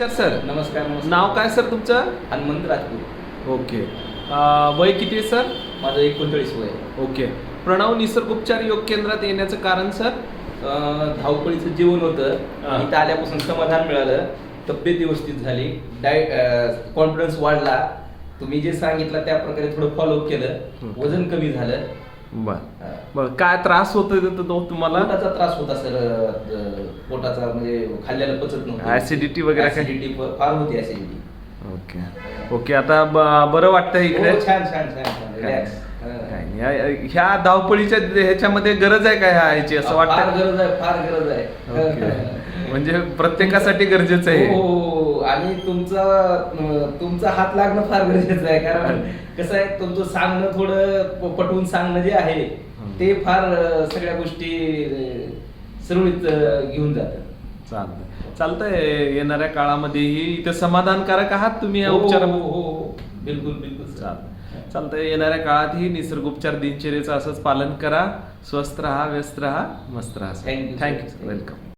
नमस्कार सर. नमस्कार. नाव काय सर तुमचं? हनुमंत राजपूत. ओके. वय किती आहे सर? माझं 39 वय. ओके. प्रणव निसर्गोपचार योग केंद्रात येण्याचं कारण सर? धावपळीचं जीवन होतं. हा. इथं आल्यापासून समाधान मिळालं, तब्येत व्यवस्थित झाली, कॉन्फिडन्स वाढला. तुम्ही जे सांगितलं त्या प्रकारे थोडं फॉलोअप केलं, वजन कमी झालं. बर. काय त्रास होतोय तुम्हाला? पोटाचा त्रास होता सर. पोटाचा म्हणजे खाल्ल्याला पचत नव्हतं. ऍसिडिटी वगैरे काय? ऍसिडिटी फार होती ऍसिडिटी. ओके. आता बरं वाटतंय इकडे? छान रिलॅक्स. ह्या धावपळीच्या ह्याच्यामध्ये गरज आहे का ह्याची असं फार वाटतं? फार गरज आहे. ओके. म्हणजे प्रत्येकासाठी गरजेचं आहे. हो. आणि तुमचा हात लागणं फार गरजेचं आहे. कारण कसं आहे, तुमचं सांगणं थोडं पटवून सांगणं जे आहे ते फार सगळ्या गोष्टी सुरळीत घेऊन जातात. चालतंय. येणाऱ्या काळामध्येही इथं समाधानकारक आहात तुम्ही या उपचार? हो. बिलकुल. चालतंय. येणाऱ्या काळातही निसर्गोपचार दिनचर्येचं असंच पालन करा. स्वस्थ राहा, व्यस्त राहा, मस्त राहा. Thank you, sir. Thank you. Welcome.